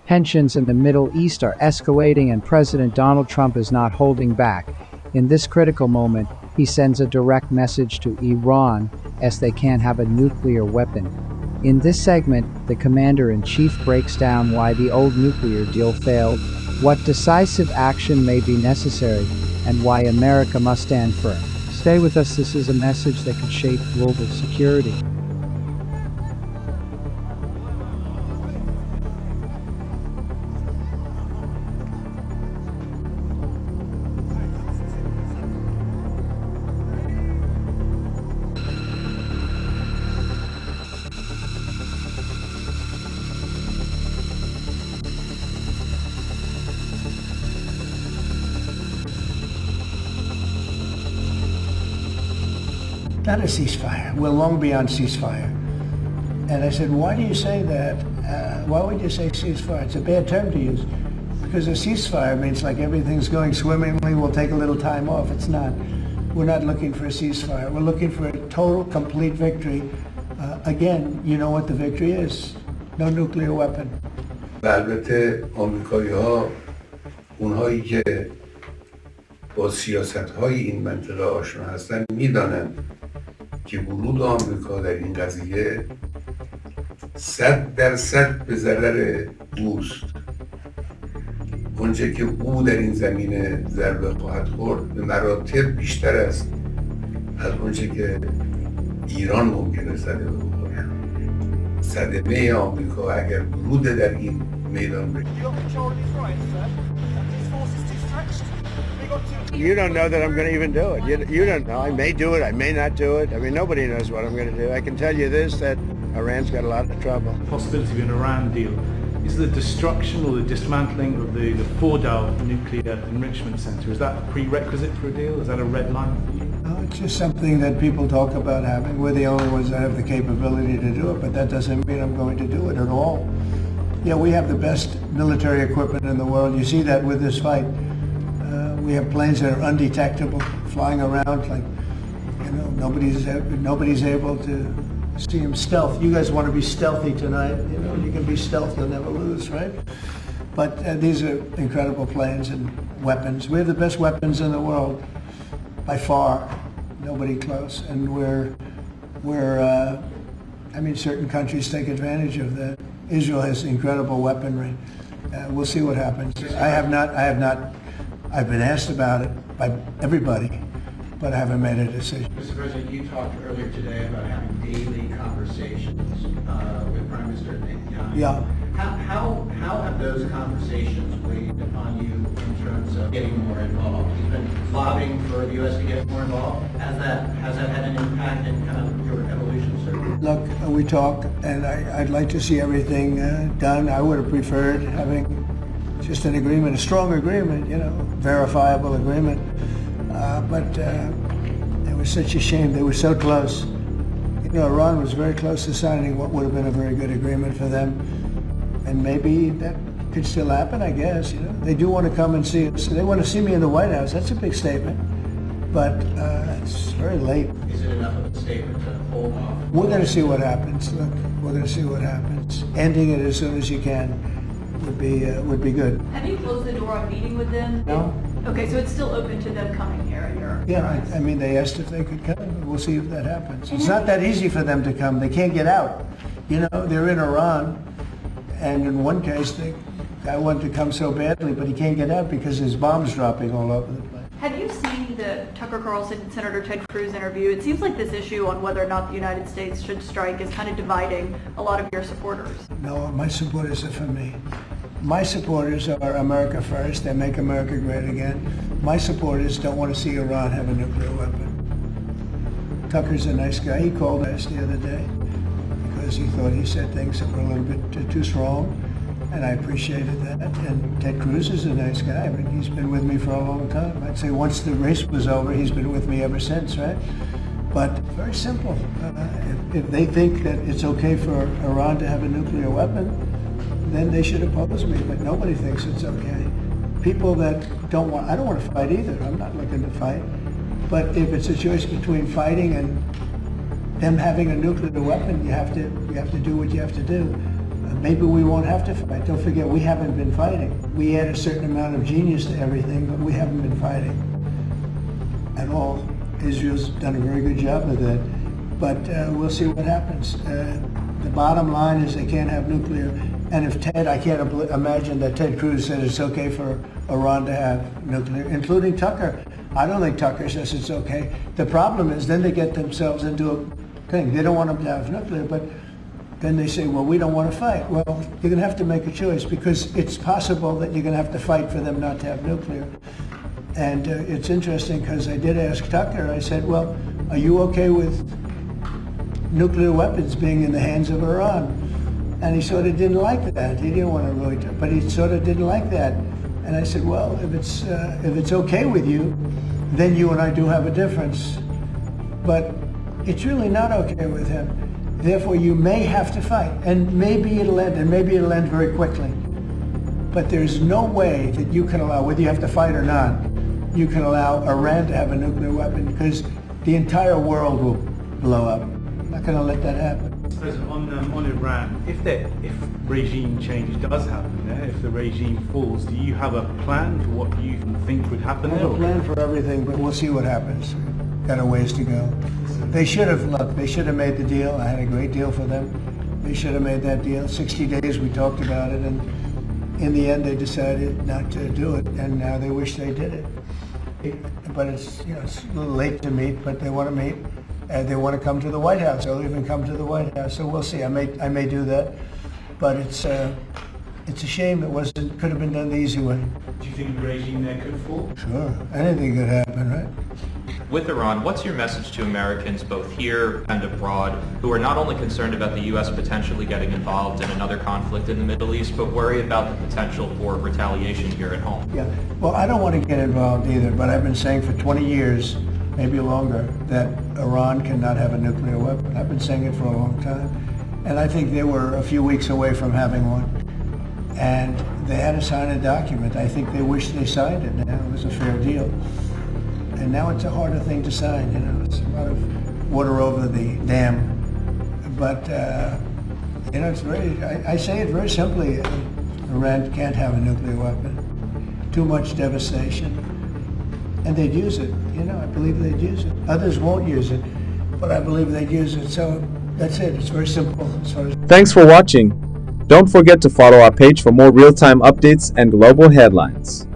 Tensions in the Middle East are escalating and President Donald Trump is not holding back. In this critical moment, he sends a direct message to Iran as they can't have a nuclear weapon. In this segment, the commander-in-chief breaks down why the old nuclear deal failed, what decisive action may be necessary, and why America must stand firm. Stay with us, this is a message that could shape global security. Not a ceasefire. We're long beyond ceasefire. And I said, why do you say that? Why would you say ceasefire? It's a bad term to use. Because a ceasefire means like everything's going swimmingly, we'll take a little time off. It's not. We're not looking for a ceasefire. We're looking for a total, complete victory. Again, you know what the victory is. No nuclear weapon. البته آمریکایی‌ها اونهایی که با سیاست‌های این منطقه آشنا هستن میدانن که ورود آمریکا در این قضیه 100% به ضرر اوست. اونچه که او در این زمینه ضربه خواهد خورد به مراتب بیشتر است از اونچه که ایران ممکنه صدمه بخوره. صدمه آمریکا اگر ورود در این میدان بشه. You don't know that I'm going to even do it. You don't know. I may do it. I may not do it. I mean, nobody knows what I'm going to do. I can tell you this, that Iran's got a lot of trouble. The possibility of an Iran deal is the destruction or the dismantling of the Fordow nuclear enrichment center. Is that a prerequisite for a deal? Is that a red line for you? No, it's just something that people talk about having. We're the only ones that have the capability to do it, but that doesn't mean I'm going to do it at all. Yeah, we have the best military equipment in the world. You see that with this fight. We have planes that are undetectable, flying around like, you know, nobody's able to see them stealth. You guys want to be stealthy tonight. You know, you can be stealth, you'll never lose, right? But these are incredible planes and weapons. We have the best weapons in the world, by far. Nobody close. And I mean, certain countries take advantage of that. Israel has incredible weaponry. We'll see what happens. I've been asked about it by everybody, but I haven't made a decision. Mr. President, you talked earlier today about having daily conversations with Prime Minister Netanyahu. Yeah. How have those conversations weighed upon you in terms of getting more involved? He's been lobbying for the U.S. to get more involved. Has that had an impact in kind of your evolution, sir? Look, we talk, and I'd like to see everything done. I would have preferred having just an agreement, a strong agreement, you know, verifiable agreement. But it was such a shame. They were so close. You know, Iran was very close to signing what would have been a very good agreement for them. And maybe that could still happen, I guess, you know. They do want to come and see us. They want to see me in the White House. That's a big statement. But it's very late. Is it enough of a statement to hold off? We're going to see what happens. Look, we're going to see what happens. Ending it as soon as you can would be good. Have you closed the door on meeting with them? No. Okay, so it's still open to them coming here in Europe? Yeah, I mean, they asked if they could come. We'll see if that happens. It's not that easy for them to come. They can't get out. You know, they're in Iran, and in one case, the guy wanted to come so badly, but he can't get out because there's bombs dropping all over the place. Have you seen the Tucker Carlson and Senator Ted Cruz interview? It seems like this issue on whether or not the United States should strike is kind of dividing a lot of your supporters. No, my supporters are for me. My supporters are America first. They make America great again. My supporters don't want to see Iran have a nuclear weapon. Tucker's a nice guy. He called us the other day because he thought he said things that were a little bit too strong, and I appreciated that. And Ted Cruz is a nice guy. I mean, he's been with me for a long time. I'd say once the race was over, he's been with me ever since, right? But very simple. If they think that it's okay for Iran to have a nuclear weapon, then they should oppose me, but nobody thinks it's okay. People that I don't want to fight either. I'm not looking to fight. But if it's a choice between fighting and them having a nuclear weapon, you have to do what you have to do. maybe we won't have to fight. Don't forget, we haven't been fighting. We add a certain amount of genius to everything, but we haven't been fighting at all. Israel's done a very good job of that, but we'll see what happens. The bottom line is they can't have nuclear, and if I can't imagine that Ted Cruz said it's okay for Iran to have nuclear, including Tucker. I don't think Tucker says it's okay. The problem is then they get themselves into a thing. They don't want them to have nuclear, but then they say, well, we don't want to fight. Well, you're going to have to make a choice, because it's possible that you're going to have to fight for them not to have nuclear. And it's interesting, because I did ask Tucker, I said, well, are you okay with nuclear weapons being in the hands of Iran? And he sort of didn't like that. He didn't want to really, but he sort of didn't like that. And I said, well, if it's okay with you, then you and I do have a difference. But it's really not okay with him. Therefore, you may have to fight, and maybe it'll end, and maybe it'll end very quickly. But there's no way that you can allow, whether you have to fight or not, you can allow Iran to have a nuclear weapon, because the entire world will blow up. I'm not going to let that happen. So on Iran, if regime change does happen, if the regime falls, do you have a plan for what you think would happen? I have a plan for everything, but we'll see what happens. Got a ways to go. They should have made the deal. I had a great deal for them. They should have made that deal. 60 days we talked about it, and in the end they decided not to do it, and now they wish they did it. But it's a little late to meet, but they want to meet. They want to come to the White House. They'll even come to the White House. So we'll see. I may do that, but it's a shame it could have been done the easy way. Do you think the regime there could fall? Sure, anything could happen, right? With Iran, what's your message to Americans both here and abroad who are not only concerned about the U.S. potentially getting involved in another conflict in the Middle East, but worry about the potential for retaliation here at home? Yeah, well, I don't want to get involved either, but I've been saying for 20 years, maybe longer, that Iran cannot have a nuclear weapon. I've been saying it for a long time. And I think they were a few weeks away from having one. And they had to sign a document. I think they wish they signed it now. It was a fair deal. And now it's a harder thing to sign, It's a lot of water over the dam. But, it's very, I say it very simply, Iran can't have a nuclear weapon. Too much devastation. And they'd use it, I believe they'd use it. Others won't use it, but I believe they'd use it. So that's it. It's very simple as far as... Thanks for watching. Don't forget to follow our page for more real-time updates and global headlines.